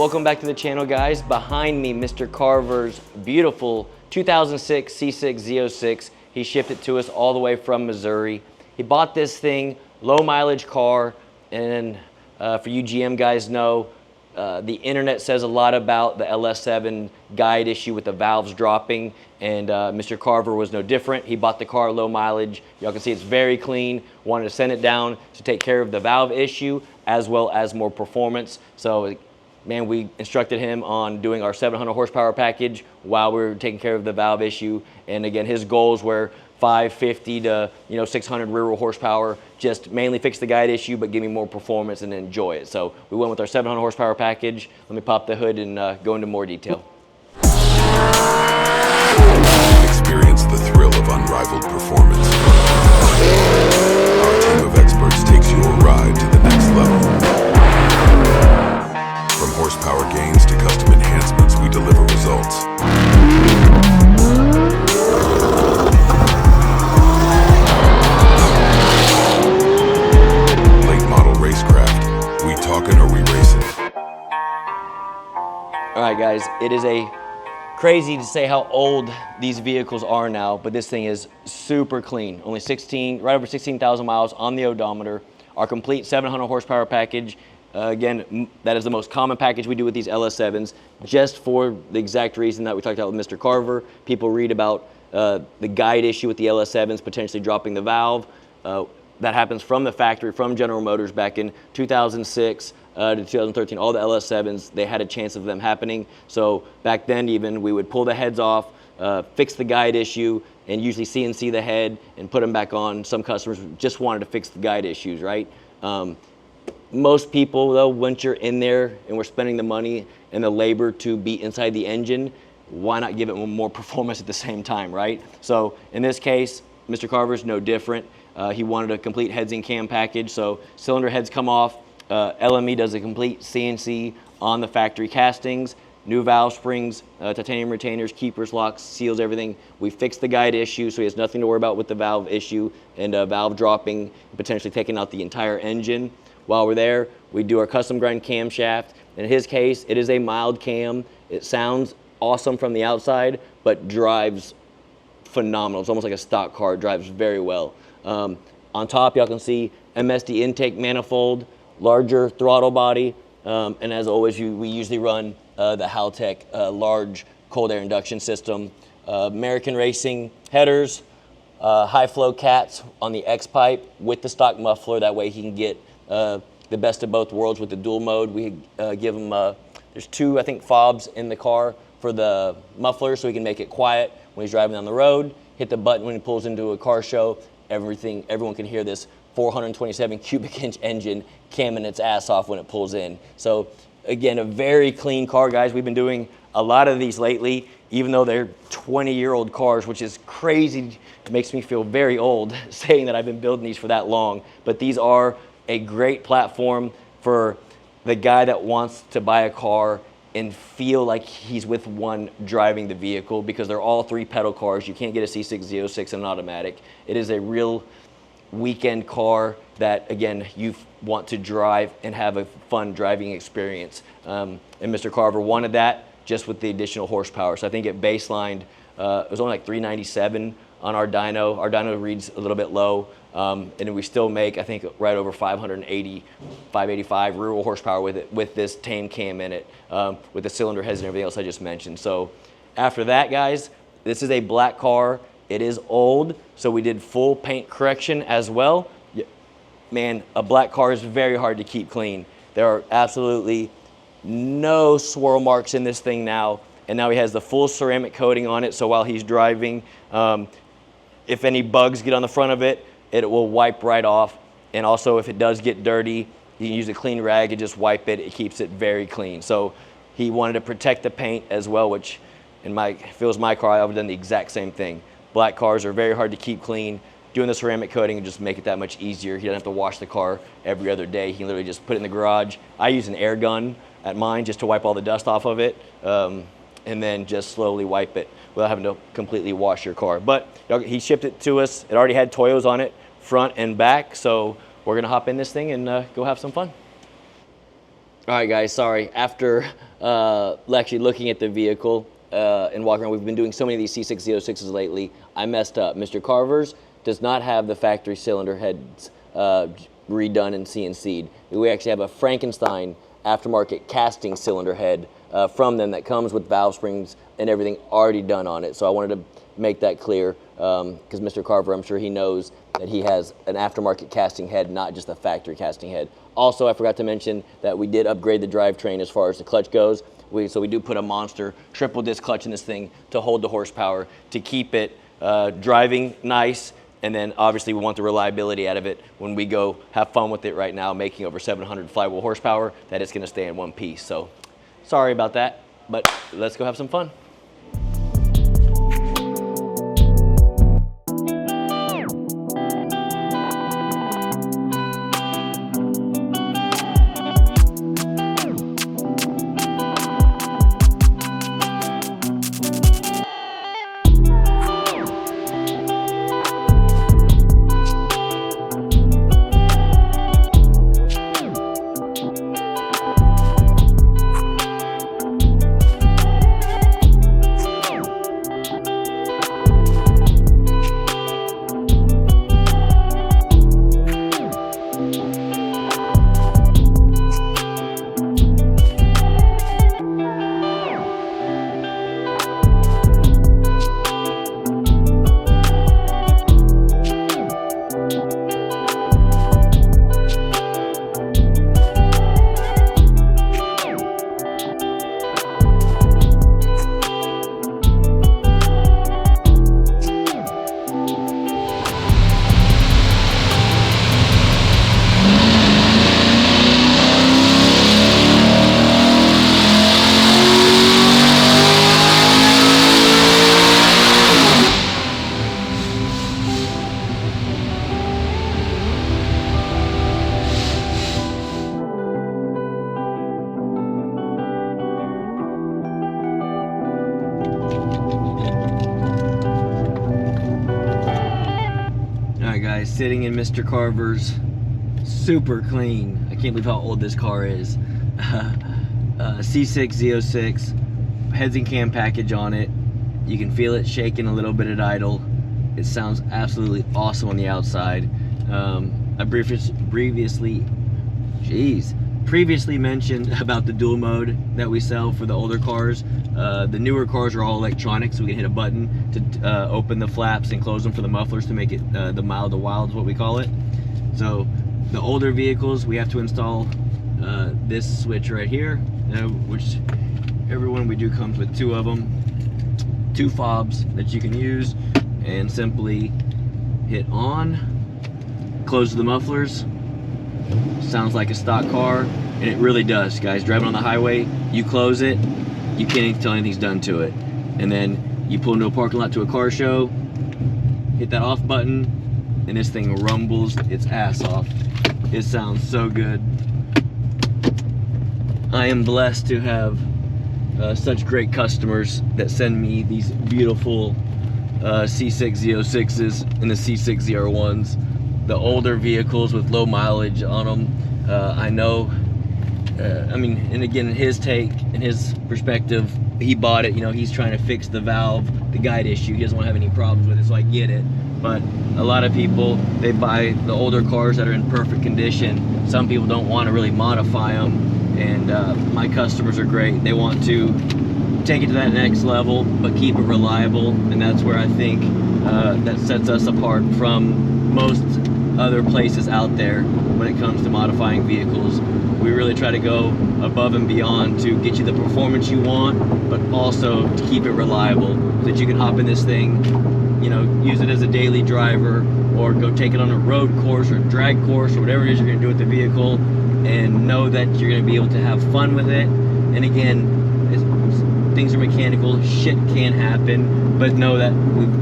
welcome back to the channel, guys. Behind me, Mr. Carver's beautiful 2006 C6 Z06. He shipped it to us all the way from Missouri. He bought this thing, low mileage car, and for you GM guys know, the internet says a lot about the LS7 guide issue with the valves dropping, and Mr. Carver was no different. He bought the car low mileage. Y'all can see it's very clean. Wanted to send it down to take care of the valve issue as well as more performance. So, man, we instructed him on doing our 700 horsepower package while we were taking care of the valve issue. And again, his goals were 550 to 600 rear wheel horsepower, just mainly fix the guide issue, but give me more performance and enjoy it. So we went with our 700 horsepower package. Let me pop the hood and go into more detail. Experience the thrill of unrivaled performance. Our team of experts takes you a ride to the next level. From horsepower gains to custom enhancements, we deliver results. Late model racecraft. We talking or we racing? All right, guys, it is crazy to say how old these vehicles are now, but this thing is super clean. Only right over 16,000 miles on the odometer. Our complete 700 horsepower package. Again, that is the most common package we do with these LS7s, just for the exact reason that we talked about with Mr. Carver. People read about the guide issue with the LS7s potentially dropping the valve. That happens from the factory, from General Motors back in 2006 to 2013. All the LS7s, they had a chance of them happening. So back then even, we would pull the heads off, fix the guide issue, and usually CNC the head and put them back on. Some customers just wanted to fix the guide issues, right? Most people, though, once you're in there and we're spending the money and the labor to be inside the engine, why not give it more performance at the same time, right? So in this case, Mr. Carver's no different. He wanted a complete heads and cam package, so cylinder heads come off. LME does a complete CNC on the factory castings, new valve springs, titanium retainers, keepers, locks, seals, everything. We fixed the guide issue, so he has nothing to worry about with the valve issue and valve dropping, potentially taking out the entire engine. While we're there, we do our custom grind camshaft. In his case, it is a mild cam. It sounds awesome from the outside, but drives phenomenal. It's almost like a stock car. It drives very well. On top, y'all can see MSD intake manifold, larger throttle body, and as always, we usually run the Haltech large cold air induction system. American Racing headers, high flow cats on the X pipe with the stock muffler. That way he can get the best of both worlds with the dual mode. We give him, there's two, I think, fobs in the car for the muffler, so he can make it quiet when he's driving down the road. Hit the button when he pulls into a car show. Everyone can hear this 427 cubic inch engine camming its ass off when it pulls in. So again, a very clean car, guys. We've been doing a lot of these lately, even though they're 20-year-old cars, which is crazy. It makes me feel very old saying that I've been building these for that long. But these are a great platform for the guy that wants to buy a car and feel like he's with one driving the vehicle, because they're all 3-pedal cars. You can't get a C6 Z06 in an automatic. It is a real weekend car that, again, you want to drive and have a fun driving experience. And Mr. Carver wanted that just with the additional horsepower. So I think it baselined, it was only like 397 on our dyno. Our dyno reads a little bit low, and we still make, I think, right over 580, 585 rear wheel horsepower with it, with this tame cam in it, with the cylinder heads and everything else I just mentioned. So after that, guys, this is a black car. It is old, so we did full paint correction as well. Man, a black car is very hard to keep clean. There are absolutely no swirl marks in this thing now, and now he has the full ceramic coating on it, so while he's driving, if any bugs get on the front of it, it will wipe right off. And also, if it does get dirty, you can use a clean rag and just wipe it. It keeps it very clean. So he wanted to protect the paint as well, which if it was my car, I would have done the exact same thing. Black cars are very hard to keep clean. Doing the ceramic coating would just make it that much easier. He doesn't have to wash the car every other day. He can literally just put it in the garage. I use an air gun at mine just to wipe all the dust off of it, and then just slowly wipe it without having to completely wash your car. But he shipped it to us. It already had Toyos on it, front and back, so we're gonna hop in this thing and go have some fun. All right, guys, sorry. After actually looking at the vehicle and walking around, we've been doing so many of these C6 Z06s lately, I messed up. Mr. Carver's does not have the factory cylinder heads redone and CNC'd. We actually have a Frankenstein aftermarket casting cylinder head from them that comes with valve springs and everything already done on it. So I wanted to make that clear because Mr. Carver, I'm sure he knows that he has an aftermarket casting head, not just a factory casting head. Also, I forgot to mention that we did upgrade the drivetrain as far as the clutch goes. So we do put a monster triple disc clutch in this thing to hold the horsepower, to keep it driving nice, and then obviously we want the reliability out of it when we go have fun with it right now, making over 700 flywheel horsepower, that it's gonna stay in one piece. So sorry about that, but let's go have some fun. Guys, sitting in Mr. Carver's super clean, I can't believe how old this car is, C6 Z06, heads and cam package on it. You can feel it shaking a little bit at idle. It sounds absolutely awesome on the outside. I previously mentioned about the dual mode that we sell for the older cars. The newer cars are all electronic, so we can hit a button to open the flaps and close them for the mufflers to make it the mild to wild is what we call it. So the older vehicles, we have to install this switch right here, which every one we do comes with two of them, two fobs that you can use, and simply hit on, close the mufflers. Sounds like a stock car, and it really does, guys. Driving on the highway, you close it, you can't even tell anything's done to it. And then you pull into a parking lot to a car show, hit that off button, and this thing rumbles its ass off. It sounds so good. I am blessed to have such great customers that send me these beautiful C6 Z06s and the C6 Z01s. The older vehicles with low mileage on them. I know, I mean, and again, his take and his perspective, he bought it, you know, he's trying to fix the valve, the guide issue. He doesn't want to have any problems with it, so I get it. But a lot of people, they buy the older cars that are in perfect condition. Some people don't want to really modify them, and my customers are great. They want to take it to that next level, but keep it reliable, and that's where I think that sets us apart from most other places out there when it comes to modifying vehicles. We really try to go above and beyond to get you the performance you want, but also to keep it reliable so that you can hop in this thing, you know, use it as a daily driver, or go take it on a road course or drag course or whatever it is you're going to do with the vehicle, and know that you're going to be able to have fun with it. And again, things are mechanical, shit can happen, but know that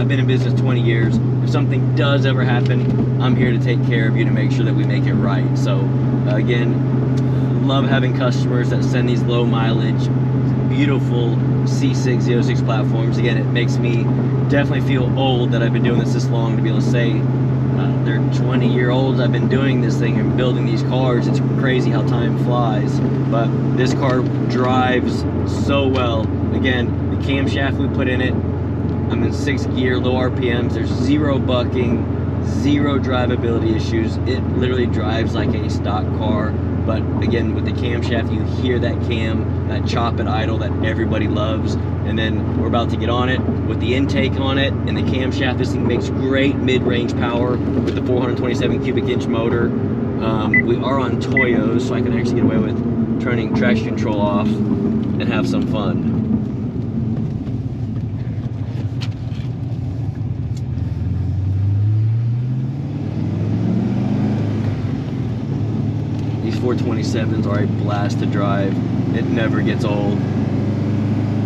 I've been in business 20 years. If something does ever happen, I'm here to take care of you to make sure that we make it right. So again, love having customers that send these low mileage, beautiful C6 Z06 platforms. Again, it makes me definitely feel old that I've been doing this long to be able to say they're 20-year-olds. I've been doing this thing and building these cars. It's crazy how time flies. But this car drives so well. Again, the camshaft we put in it, I'm in 6th gear, low RPMs. There's 0 bucking, 0 drivability issues. It literally drives like a stock car. But again, with the camshaft, you hear that cam, that chop and idle that everybody loves. And then we're about to get on it with the intake on it and the camshaft. This thing makes great mid-range power with the 427 cubic inch motor. We are on Toyos, so I can actually get away with turning traction control off and have some fun. These 427s are a blast to drive. It never gets old.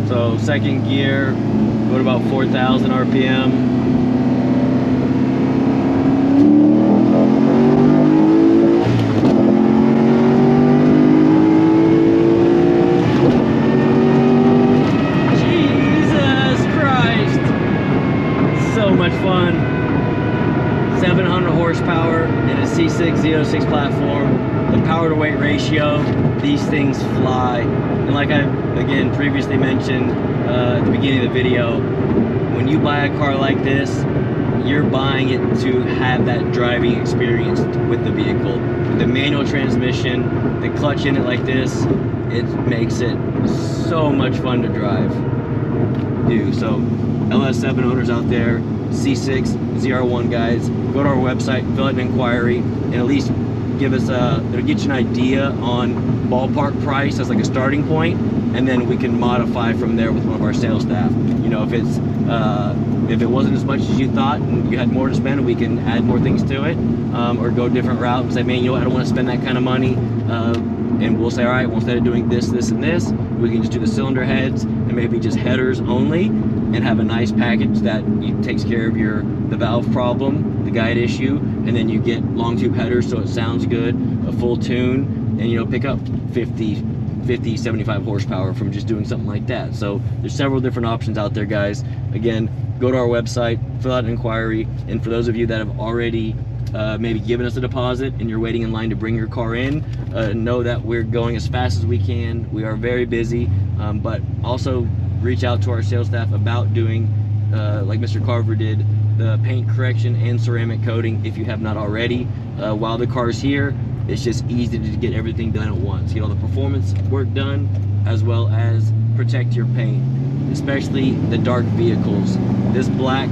So 2nd gear, go to about 4,000 RPM. Jesus Christ! So much fun. 700 horsepower in a C6 Z06 platform. The power to weight ratio, these things fly. And like I, again, previously mentioned at the beginning of the video, when you buy a car like this, you're buying it to have that driving experience with the vehicle. The manual transmission, the clutch in it like this, it makes it so much fun to drive. Dude, so LS7 owners out there, C6 ZR1 guys, go to our website, fill out an inquiry, and at least give us it'll get you an idea on ballpark price as like a starting point, and then we can modify from there with one of our sales staff. You know, if it wasn't as much as you thought and you had more to spend, we can add more things to it, or go a different route and say, man, you know what, I don't want to spend that kind of money, and we'll say, all right, well, instead of doing this, this, and this, we can just do the cylinder heads and maybe just headers only, and have a nice package that takes care of the valve problem, the guide issue, and then you get long tube headers so it sounds good, a full tune, and you know, pick up 50, 75 horsepower from just doing something like that. So there's several different options out there, guys. Again, go to our website, fill out an inquiry, and for those of you that have already maybe given us a deposit and you're waiting in line to bring your car in, know that we're going as fast as we can. We are very busy, but also reach out to our sales staff about doing, like Mr. Carver did, the paint correction and ceramic coating if you have not already. While the car's here, it's just easy to get everything done at once. Get all the performance work done, as well as protect your paint, especially the dark vehicles. This black,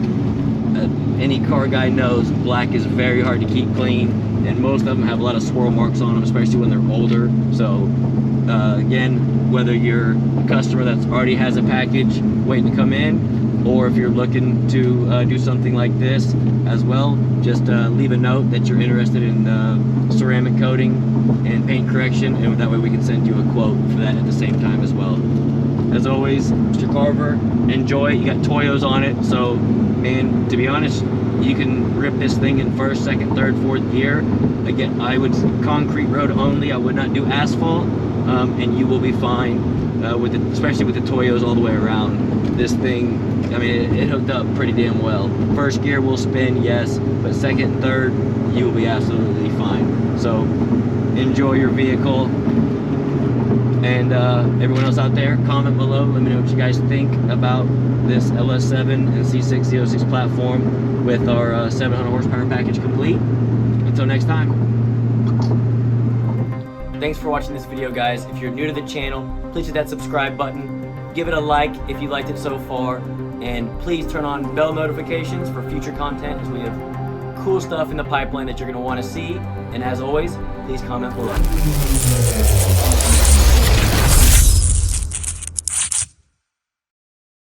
any car guy knows black is very hard to keep clean, and most of them have a lot of swirl marks on them, especially when they're older. So again, whether you're a customer that already has a package waiting to come in, or if you're looking to do something like this as well, just leave a note that you're interested in ceramic coating and paint correction, and that way we can send you a quote for that at the same time as well. As always, Mr. Carver, enjoy. You got Toyos on it, so man, to be honest, you can rip this thing in 1st, 2nd, 3rd, 4th gear. Again, I would concrete road only. I would not do asphalt, and you will be fine with it, especially with the Toyos all the way around. This thing, I mean, it hooked up pretty damn well. 1st gear will spin, yes, but 2nd and 3rd, you will be absolutely fine. So enjoy your vehicle. And everyone else out there, comment below. Let me know what you guys think about this LS7 and C6 Z06 platform with our 700 horsepower package complete. Until next time. Thanks for watching this video, guys. If you're new to the channel, please hit that subscribe button. Give it a like if you liked it so far. And please turn on bell notifications for future content, as we have cool stuff in the pipeline that you're going to want to see. And as always, please comment below.